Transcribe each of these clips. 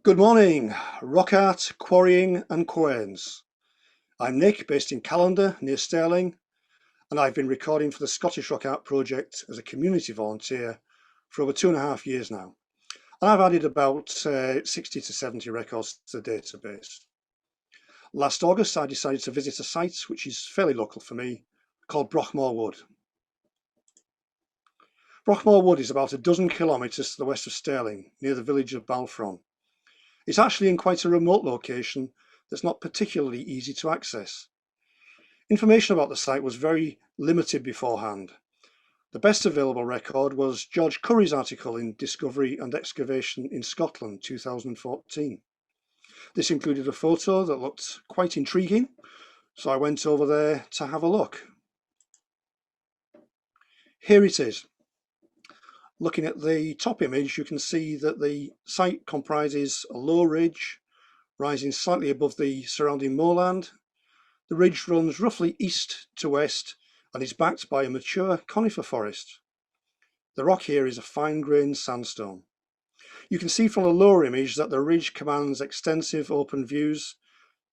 Good morning, rock art, quarrying and querns. I'm Nick, based in Callander near Stirling, and I've been recording for the Scottish Rock Art Project as a community volunteer for over 2.5 years now. And I've added about 60 to 70 records to the database. Last August, I decided to visit a site which is fairly local for me, called Broughmore Wood. Broughmore Wood is about a dozen kilometres to the west of Stirling, near the village of Balfron. It's actually in quite a remote location that's not particularly easy to access. Information about the site was very limited beforehand. The best available record was George Curry's article in Discovery and Excavation in Scotland 2014. This included a photo that looked quite intriguing, so I went over there to have a look. Here it is. Looking at the top image, you can see that the site comprises a low ridge rising slightly above the surrounding moorland. The ridge runs roughly east to west and is backed by a mature conifer forest. The rock here is a fine-grained sandstone. You can see from the lower image that the ridge commands extensive open views,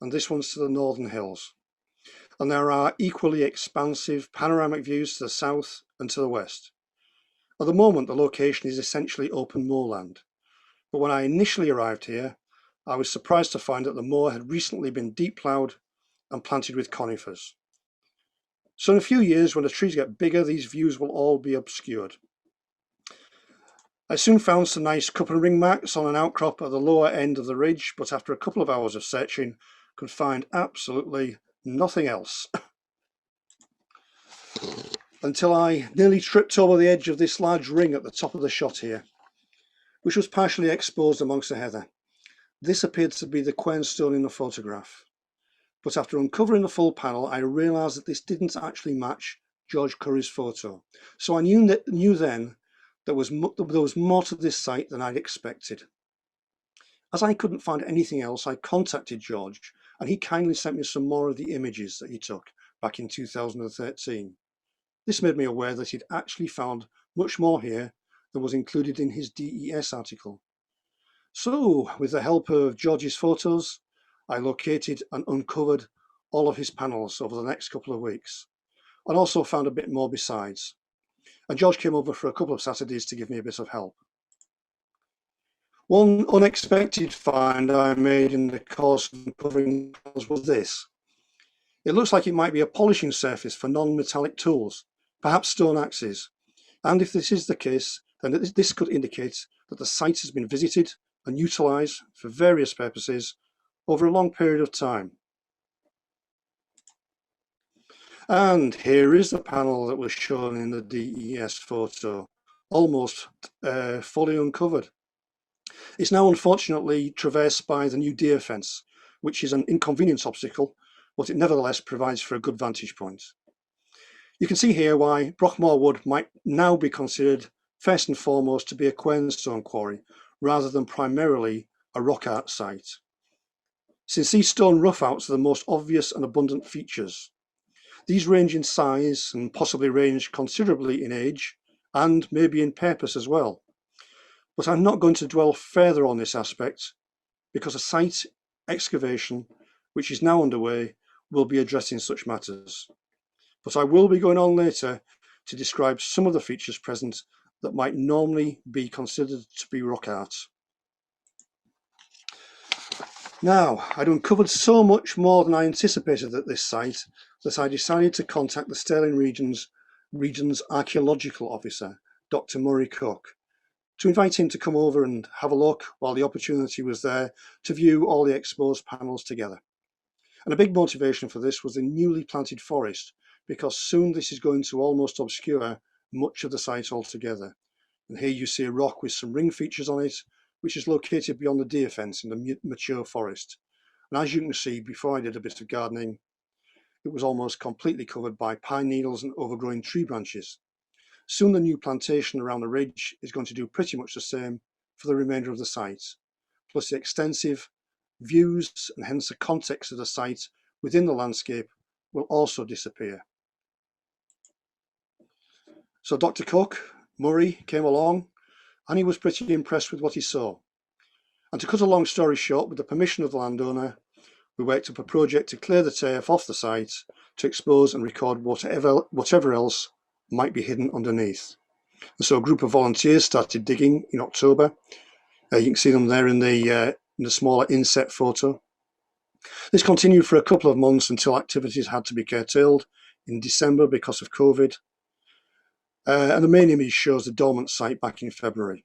and this one's to the northern hills. And there are equally expansive panoramic views to the south and to the west. At the moment, the location is essentially open moorland, but when I initially arrived here, I was surprised to find that the moor had recently been deep ploughed and planted with conifers. So in a few years, when the trees get bigger, these views will all be obscured. I soon found some nice cup and ring marks on an outcrop at the lower end of the ridge, but after a couple of hours of searching, could find absolutely nothing else. Until I nearly tripped over the edge of this large ring at the top of the shot here, which was partially exposed amongst the heather. This appeared to be the quernstone in the photograph, but after uncovering the full panel, I realised that this didn't actually match George Curry's photo. So I knew then there was more to this site than I'd expected. As I couldn't find anything else, I contacted George, and he kindly sent me some more of the images that he took back in 2013. This made me aware that he'd actually found much more here than was included in his DES article. So, with the help of George's photos, I located and uncovered all of his panels over the next couple of weeks, and also found a bit more besides. And George came over for a couple of Saturdays to give me a bit of help. One unexpected find I made in the course of uncovering panels was this. It looks like it might be a polishing surface for non-metallic tools, perhaps stone axes, and if this is the case, then this could indicate that the site has been visited and utilised for various purposes over a long period of time. And here is the panel that was shown in the DES photo, almost fully uncovered. It's now unfortunately traversed by the new deer fence, which is an inconvenience obstacle, but it nevertheless provides for a good vantage point. You can see here why Broughmore Wood might now be considered first and foremost to be a quernstone quarry rather than primarily a rock art site, since these stone roughouts are the most obvious and abundant features. These range in size and possibly range considerably in age and maybe in purpose as well. But I'm not going to dwell further on this aspect because a site excavation, which is now underway, will be addressing such matters. But I will be going on later to describe some of the features present that might normally be considered to be rock art. Now, I'd uncovered so much more than I anticipated at this site that I decided to contact the Stirling Region's Archaeological Officer, Dr. Murray Cook, to invite him to come over and have a look while the opportunity was there to view all the exposed panels together. And a big motivation for this was the newly planted forest, because soon this is going to almost obscure much of the site altogether. And here you see a rock with some ring features on it, which is located beyond the deer fence in the mature forest. And as you can see, before I did a bit of gardening, it was almost completely covered by pine needles and overgrowing tree branches. Soon the new plantation around the ridge is going to do pretty much the same for the remainder of the site, plus the extensive views and hence the context of the site within the landscape will also disappear. So Dr. Cook, Murray, came along and he was pretty impressed with what he saw. And to cut a long story short, with the permission of the landowner, we worked up a project to clear the turf off the site to expose and record whatever else might be hidden underneath. And so a group of volunteers started digging in October. You can see them there in the smaller inset photo. This continued for a couple of months until activities had to be curtailed in December because of COVID. And the main image shows the dormant site back in February.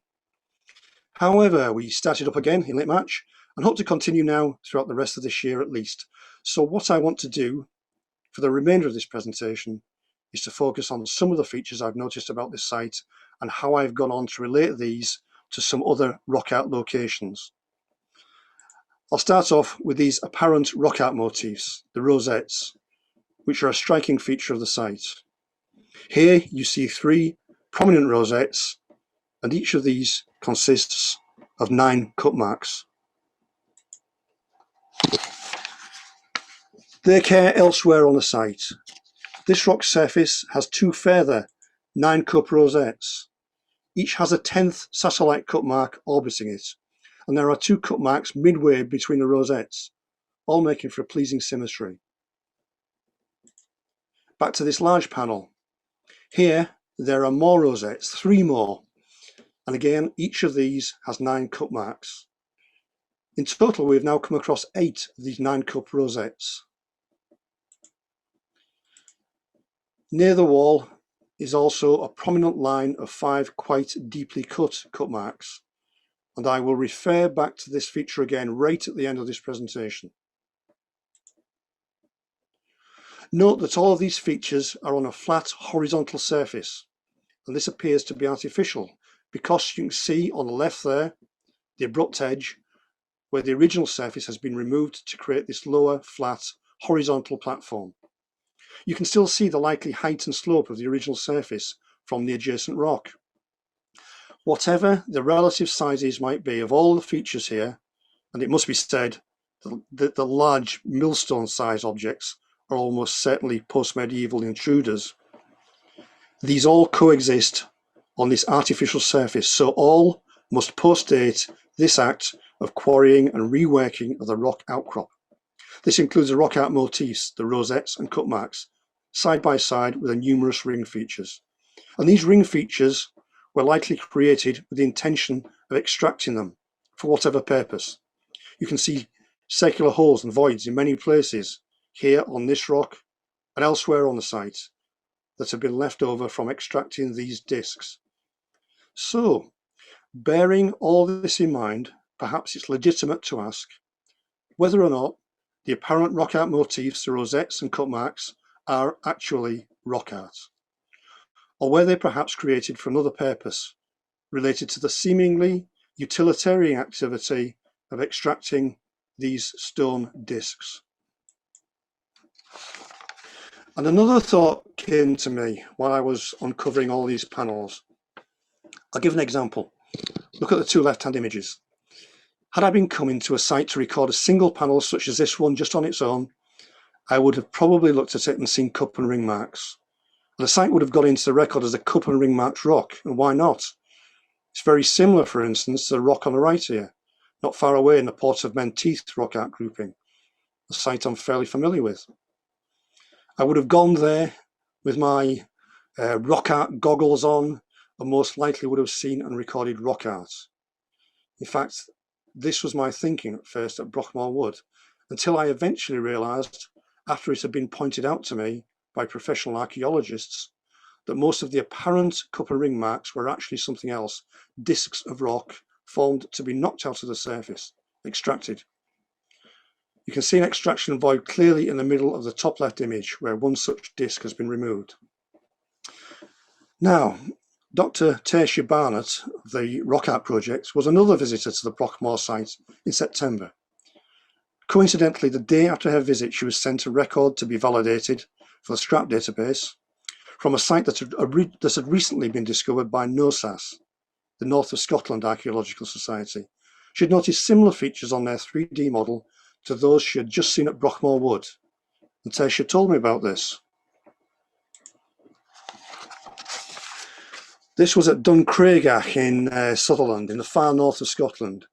However, we started up again in late March and hope to continue now throughout the rest of this year at least. So what I want to do for the remainder of this presentation is to focus on some of the features I've noticed about this site and how I've gone on to relate these to some other rock art locations. I'll start off with these apparent rock art motifs, the rosettes, which are a striking feature of the site. Here you see 3 prominent rosettes, and each of these consists of 9 cut marks. They occur elsewhere on the site. This rock surface has 2 further 9 cup rosettes. Each has a 10th satellite cut mark orbiting it, and there are 2 cut marks midway between the rosettes, all making for a pleasing symmetry. Back to this large panel. Here there are more rosettes, 3 more, and again each of these has 9 cut marks. In total we've now come across 8 of these 9 cup rosettes. Near the wall is also a prominent line of 5 quite deeply cut marks, and I will refer back to this feature again right at the end of this presentation. Note that all of these features are on a flat horizontal surface, and this appears to be artificial because you can see on the left there the abrupt edge where the original surface has been removed to create this lower flat horizontal platform. You can still see the likely height and slope of the original surface from the adjacent rock. Whatever the relative sizes might be of all the features here, and it must be said that the large millstone size objects are almost certainly post-medieval intruders, these all coexist on this artificial surface, so all must post-date this act of quarrying and reworking of the rock outcrop. This includes the rock art motifs, the rosettes and cut marks, side by side with the numerous ring features. And these ring features were likely created with the intention of extracting them for whatever purpose. You can see circular holes and voids in many places, here on this rock and elsewhere on the site, that have been left over from extracting these discs. So, bearing all this in mind, perhaps it's legitimate to ask whether or not the apparent rock art motifs, the rosettes and cut marks, are actually rock art, or were they perhaps created for another purpose related to the seemingly utilitarian activity of extracting these stone discs. And another thought came to me while I was uncovering all these panels. I'll give an example. Look at the 2 left-hand images. Had I been coming to a site to record a single panel such as this one just on its own, I would have probably looked at it and seen cup and ring marks. And the site would have got into the record as a cup and ring marked rock, and why not? It's very similar, for instance, to the rock on the right here, not far away in the Port of Menteith rock art grouping, a site I'm fairly familiar with. I would have gone there with my rock art goggles on and most likely would have seen and recorded rock art. In fact, this was my thinking at first at Broughmore Wood, until I eventually realised, after it had been pointed out to me by professional archaeologists, that most of the apparent cup and ring marks were actually something else, discs of rock formed to be knocked out of the surface, extracted. You can see an extraction void clearly in the middle of the top left image where one such disc has been removed. Now, Dr. Tertia Barnett of the Rock Art Project was another visitor to the Broughmore site in September. Coincidentally, the day after her visit, she was sent a record to be validated for the scrap database from a site that had recently been discovered by NOSAS, the North of Scotland Archaeological Society. She had noticed similar features on their 3D model to those she had just seen at Broughmore Wood, and Tertia told me about this. This was at Duncraigach in Sutherland, in the far north of Scotland.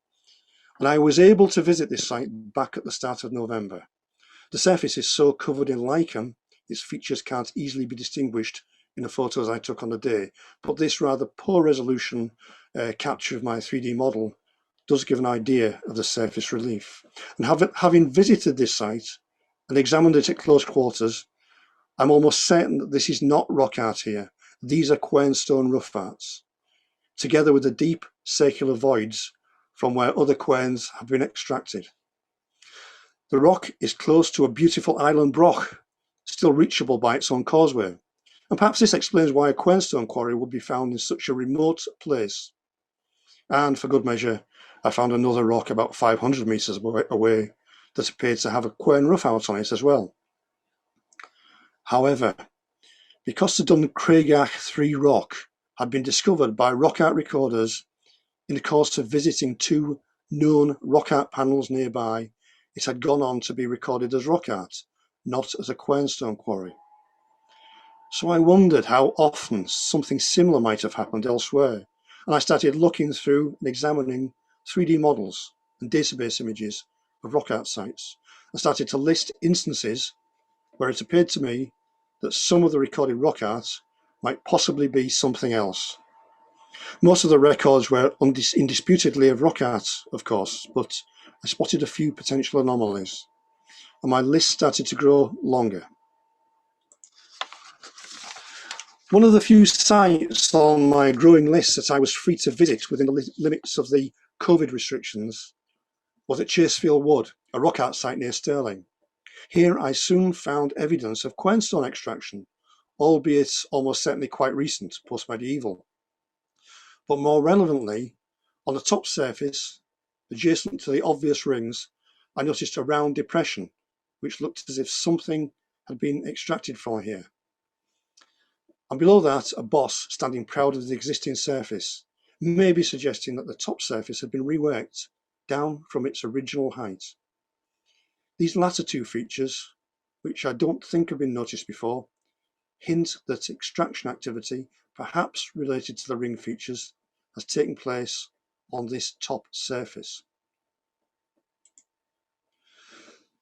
and I was able to visit this site back at the start of November. The surface is so covered in lichen, its features can't easily be distinguished in the photos I took on the day, but this rather poor resolution capture of my 3D model does give an idea of the surface relief. And having visited this site and examined it at close quarters, I'm almost certain that this is not rock art here. These are quernstone rough arts, together with the deep circular voids from where other querns have been extracted. The rock is close to a beautiful island broch, still reachable by its own causeway. And perhaps this explains why a quernstone quarry would be found in such a remote place. And for good measure, I found another rock about 500 metres away that appeared to have a quern rough out on it as well. However, because the Duncraigach 3 rock had been discovered by rock art recorders in the course of visiting 2 known rock art panels nearby, it had gone on to be recorded as rock art, not as a quernstone quarry. So I wondered how often something similar might have happened elsewhere, and I started looking through and examining 3D models and database images of rock art sites, and started to list instances where it appeared to me that some of the recorded rock art might possibly be something else. Most of the records were indisputably of rock art, of course, but I spotted a few potential anomalies, and my list started to grow longer. One of the few sites on my growing list that I was free to visit within the limits of the COVID restrictions was at Chasefield Wood, a rock art site near Stirling. Here I soon found evidence of quernstone extraction, albeit almost certainly quite recent, post-medieval. But more relevantly, on the top surface, adjacent to the obvious rings, I noticed a round depression, which looked as if something had been extracted from here. And below that, a boss standing proud of the existing surface, maybe suggesting that the top surface had been reworked down from its original height. These latter 2 features, which I don't think have been noticed before, hint that extraction activity, perhaps related to the ring features, has taken place on this top surface.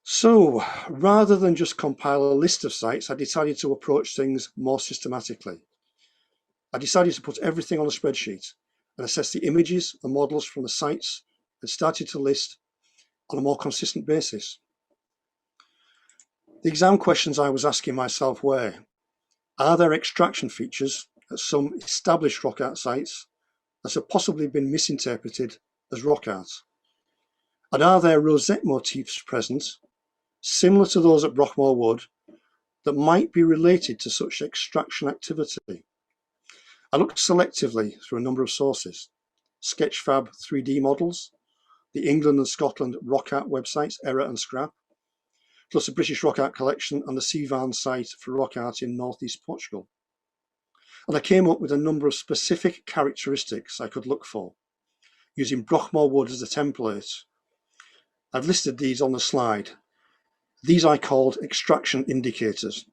So, rather than just compile a list of sites, I decided to approach things more systematically. I decided to put everything on a spreadsheet and assess the images and models from the sites and started to list on a more consistent basis. The exam questions I was asking myself were, are there extraction features at some established rock art sites that have possibly been misinterpreted as rock art? And are there rosette motifs present, similar to those at Broughmore Wood, that might be related to such extraction activity? I looked selectively through a number of sources: Sketchfab 3D models, the England and Scotland rock art websites Error and Scrap, plus the British Rock Art Collection and the Sivan site for rock art in northeast Portugal. And I came up with a number of specific characteristics I could look for, using Broughmore Wood as a template. I've listed these on the slide. These I called extraction indicators.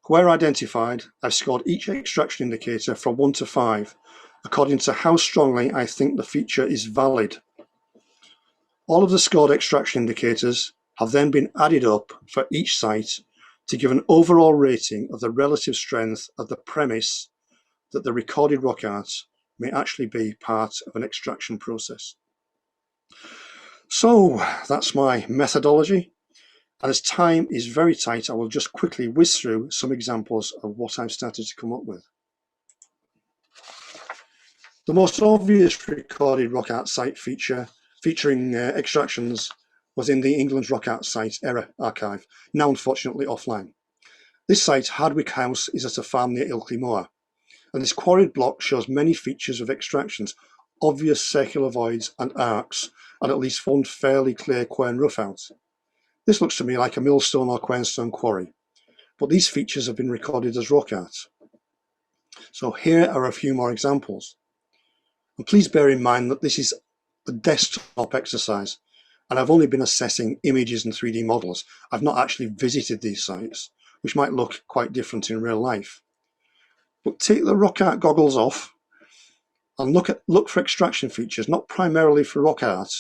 Where identified, I've scored each extraction indicator from 1 to 5, according to how strongly I think the feature is valid. All of the scored extraction indicators have then been added up for each site to give an overall rating of the relative strength of the premise that the recorded rock art may actually be part of an extraction process. So that's my methodology, and as time is very tight, I will just quickly whiz through some examples of what I've started to come up with. The most obvious recorded rock art site featuring extractions was in the England's rock art site Error archive, now unfortunately offline. This site, Hardwick House, is at a farm near Ilkley Moor, and this quarried block shows many features of extractions, obvious circular voids and arcs, and at least one fairly clear quern rough out. This looks to me like a millstone or quernstone quarry, but these features have been recorded as rock art. So here are a few more examples. And please bear in mind that this is a desktop exercise, and I've only been assessing images and 3D models. I've not actually visited these sites, which might look quite different in real life. But take the rock art goggles off and look for extraction features, not primarily for rock art,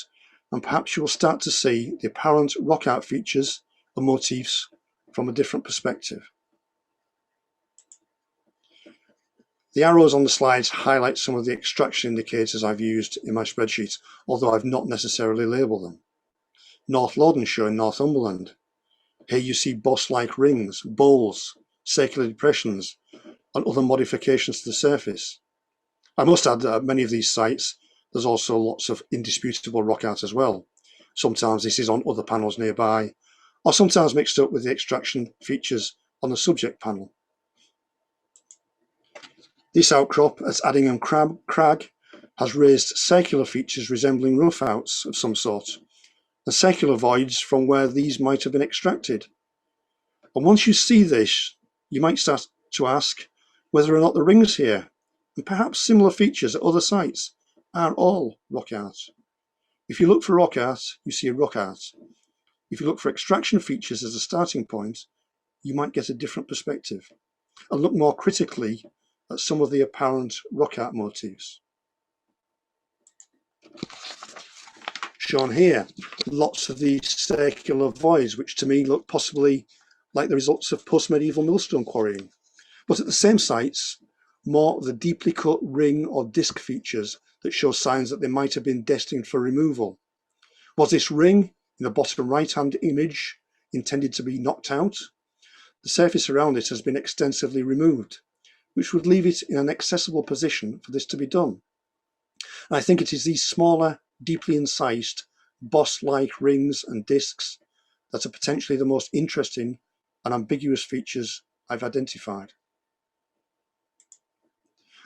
and perhaps you will start to see the apparent rock art features and motifs from a different perspective. The arrows on the slides highlight some of the extraction indicators I've used in my spreadsheet, although I've not necessarily labelled them. North Loddon showing Northumberland. Here you see boss-like rings, bowls, circular depressions, and other modifications to the surface. I must add that at many of these sites, there's also lots of indisputable rock art as well. Sometimes this is on other panels nearby, or sometimes mixed up with the extraction features on the subject panel. This outcrop at Addingham Crag has raised circular features resembling roughouts of some sort, and circular voids from where these might have been extracted. And once you see this, you might start to ask whether or not the rings here, and perhaps similar features at other sites, are all rock art. If you look for rock art, you see rock art. If you look for extraction features as a starting point, you might get a different perspective, and look more critically at some of the apparent rock art motifs. Shown here, lots of these circular voids, which to me look possibly like the results of post-medieval millstone quarrying. But at the same sites, more of the deeply cut ring or disc features that show signs that they might have been destined for removal. Was this ring in the bottom right-hand image intended to be knocked out? The surface around it has been extensively removed, which would leave it in an accessible position for this to be done. And I think it is these smaller, deeply incised, boss-like rings and discs that are potentially the most interesting and ambiguous features I've identified.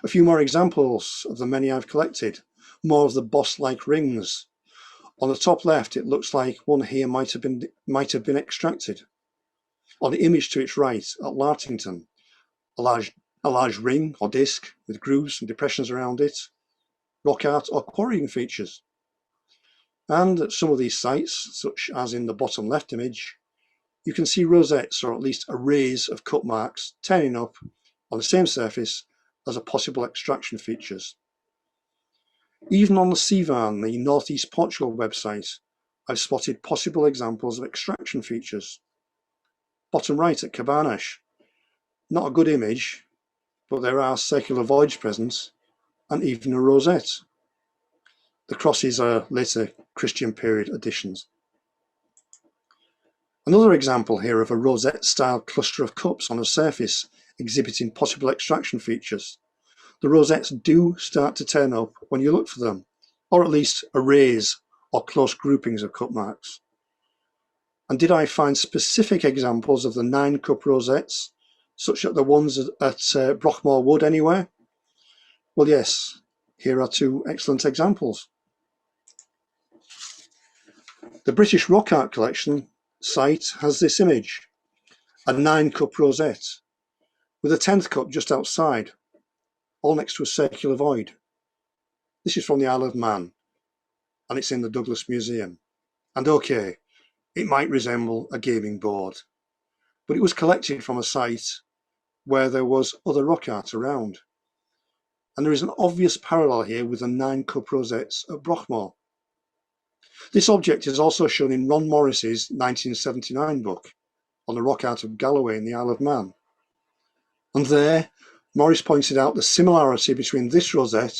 A few more examples of the many I've collected. More of the boss-like rings. On the top left, it looks like one here might have been extracted. On the image to its right, at Lartington, a large ring or disc with grooves and depressions around it, rock art or quarrying features. And at some of these sites, such as in the bottom left image, you can see rosettes or at least arrays of cut marks turning up on the same surface as a possible extraction features. Even on the Sivan, the Northeast Portugal website, I've spotted possible examples of extraction features. Bottom right at Callander, not a good image, but there are circular voids present and even a rosette. The crosses are later Christian period additions. Another example here of a rosette-style cluster of cups on a surface exhibiting possible extraction features. The rosettes do start to turn up when you look for them, or at least arrays or close groupings of cup marks. And did I find specific examples of the 9-cup rosettes, such as the ones at Broughmore Wood anywhere? Well, yes, here are two excellent examples. The British Rock Art Collection site has this image, a 9-cup rosette, with a 10th cup just outside, all next to a circular void. This is from the Isle of Man, and it's in the Douglas Museum. And okay, it might resemble a gaming board, but it was collected from a site where there was other rock art around. And there is an obvious parallel here with the 9-cup rosettes at Broughmore. This object is also shown in Ron Morris's 1979 book on the rock art of Galloway in the Isle of Man. And there, Morris pointed out the similarity between this rosette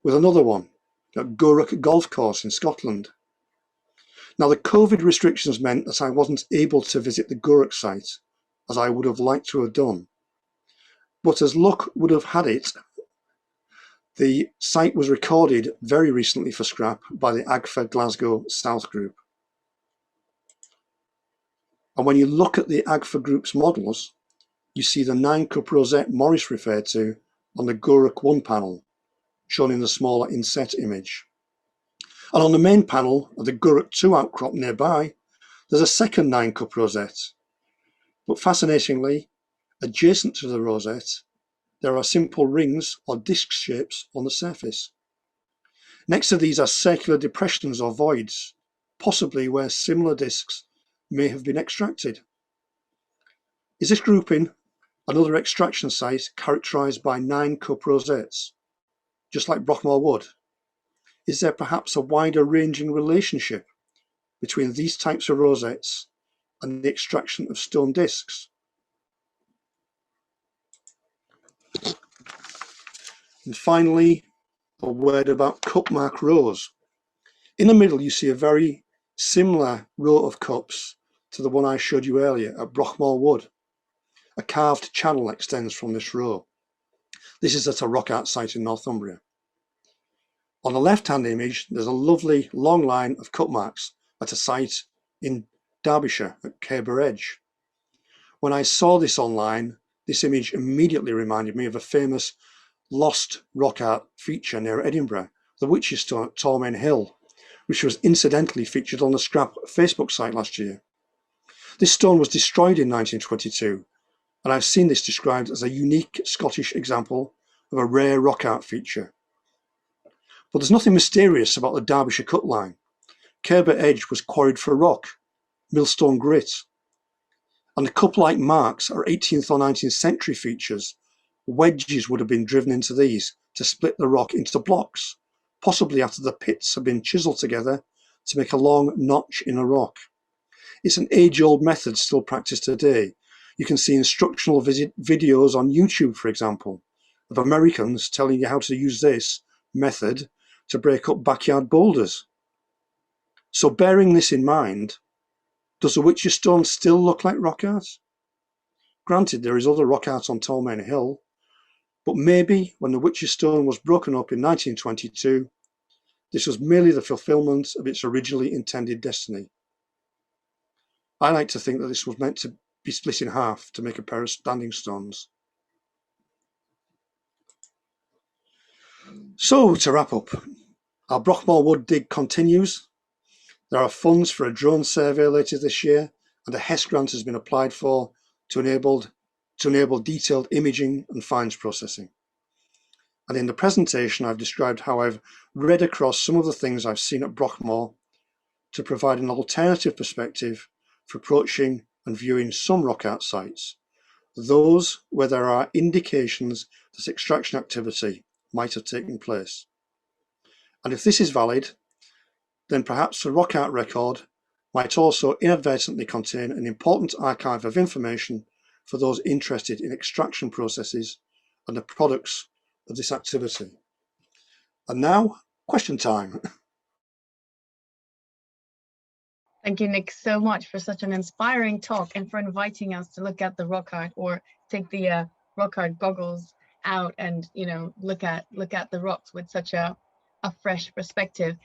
with another one at Gourock Golf Course in Scotland. Now, the COVID restrictions meant that I wasn't able to visit the Gourock site, as I would have liked to have done. But as luck would have had it, the site was recorded very recently for scrap by the AGFA Glasgow South Group. And when you look at the AGFA Group's models, you see the 9-cup rosette Morris referred to on the Gourock 1 panel, shown in the smaller inset image. And on the main panel of the Gourock 2 outcrop nearby, there's a second 9-cup rosette. But fascinatingly, adjacent to the rosette, there are simple rings or disc shapes on the surface. Next to these are circular depressions or voids, possibly where similar discs may have been extracted. Is this grouping another extraction site characterised by 9-cup rosettes, just like Broughmore Wood? is there perhaps a wider ranging relationship between these types of rosettes and the extraction of stone discs? And finally, a word about cup-mark rows. In the middle, you see a very similar row of cups to the one I showed you earlier at Broughmore Wood. A carved channel extends from this row. This is at a rock art site in Northumbria. On the left-hand image, there's a lovely long line of cup marks at a site in Derbyshire at Callander Edge. When I saw this online, this image immediately reminded me of a famous lost rock art feature near Edinburgh, the Witch's Stone at Tormain Hill, which was incidentally featured on the Scrap Facebook site last year. This stone was destroyed in 1922, and I've seen this described as a unique Scottish example of a rare rock art feature. But there's nothing mysterious about the Derbyshire cut line. Callander Edge was quarried for rock, millstone grit, and the cup-like marks are 18th or 19th century features. Wedges would have been driven into these to split the rock into blocks, possibly after the pits have been chiselled together to make a long notch in a rock. It's an age-old method still practiced today. You can see instructional videos on YouTube, for example, of Americans telling you how to use this method to break up backyard boulders. So bearing this in mind, does the Witch's Stone still look like rock art? Granted, there is other rock art on Tormain Hill, but maybe when the Witch's Stone was broken up in 1922, this was merely the fulfilment of its originally intended destiny. I like to think that this was meant to be split in half to make a pair of standing stones. So, to wrap up, our Broughmore Wood dig continues. There are funds for a drone survey later this year, and a HES grant has been applied for to enable detailed imaging and finds processing. And in the presentation, I've described how I've read across some of the things I've seen at Broughmore to provide an alternative perspective for approaching and viewing some rock art sites, those where there are indications that extraction activity might have taken place. And if this is valid, then perhaps the rock art record might also inadvertently contain an important archive of information for those interested in extraction processes and the products of this activity. And now, question time. Thank you, Nick, so much for such an inspiring talk and for inviting us to look at the rock art, or take the rock art goggles out and, you know, look at the rocks with such a fresh perspective.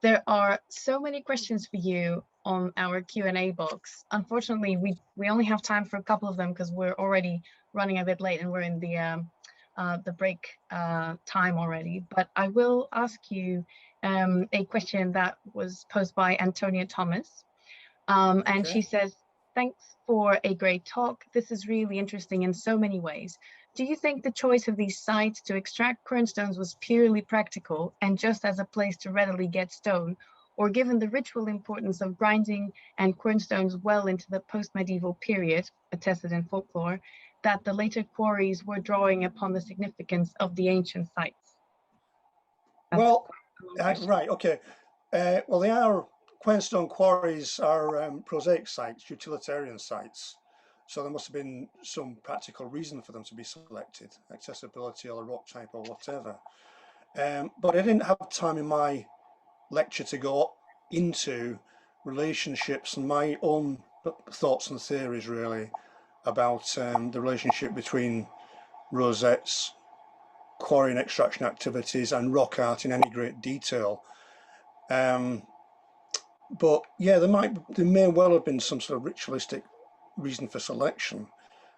There are so many questions for you on our Q&A box. Unfortunately, we only have time for a couple of them because we're already running a bit late and we're in the break time already. But I will ask you a question that was posed by Antonia Thomas. And she says, thanks for a great talk. This is really interesting in so many ways. Do you think the choice of these sites to extract quernstones was purely practical and just as a place to readily get stone, or given the ritual importance of grinding and quernstones well into the post-medieval period, attested in folklore, that the later quarries were drawing upon the significance of the ancient sites? Well, right, okay. Well, they are, quernstone quarries are prosaic sites, utilitarian sites. So there must have been some practical reason for them to be selected, accessibility or the rock type or whatever. But I didn't have time in my lecture to go into relationships and my own thoughts and theories really about the relationship between rosettes, quarry and extraction activities and rock art in any great detail. But yeah, there may well have been some sort of ritualistic reason for selection,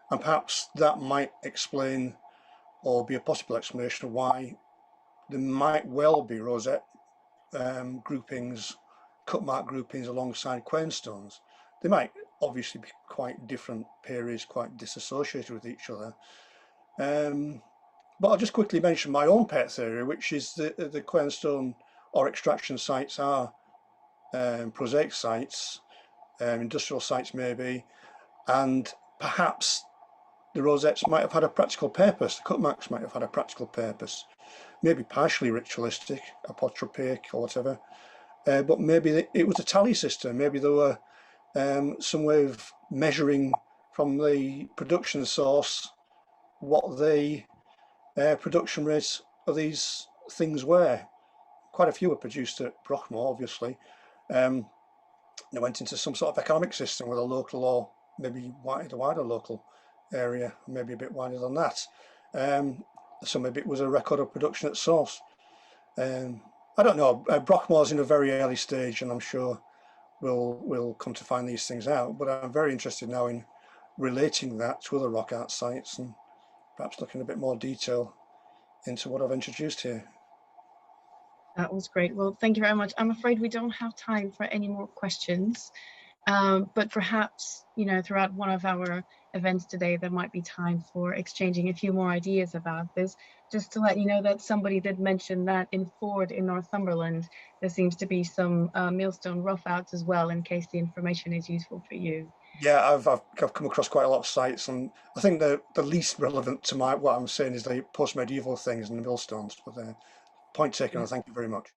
and perhaps that might explain or be a possible explanation of why there might well be rosette groupings, cut mark groupings alongside quernstones. They might obviously be quite different periods, quite disassociated with each other. But I'll just quickly mention my own pet theory, which is that the quernstone or extraction sites are prosaic sites, industrial sites maybe, and perhaps the rosettes might have had a practical purpose, the cut marks might have had a practical purpose. maybe partially ritualistic, apotropaic or whatever, but maybe it was a tally system. Maybe there were some way of measuring from the production source what the production rates of these things were. Quite a few were produced at Broughmore, obviously. They went into some sort of economic system with a local or maybe wider local area, maybe a bit wider than that. So maybe it was a record of production at source. I don't know. Broughmore's in a very early stage, and I'm sure we'll come to find these things out. But I'm very interested now in relating that to other rock art sites and perhaps looking a bit more detail into what I've introduced here. That was great. Well, thank you very much. I'm afraid we don't have time for any more questions, but perhaps, you know, throughout one of our events today, there might be time for exchanging a few more ideas about this. Just to let you know that somebody did mention that in Ford in Northumberland, there seems to be some millstone roughouts as well, in case the information is useful for you. Yeah, I've come across quite a lot of sites, and I think the least relevant to what I'm saying is the post-medieval things and the millstones. But point taken, and thank you very much.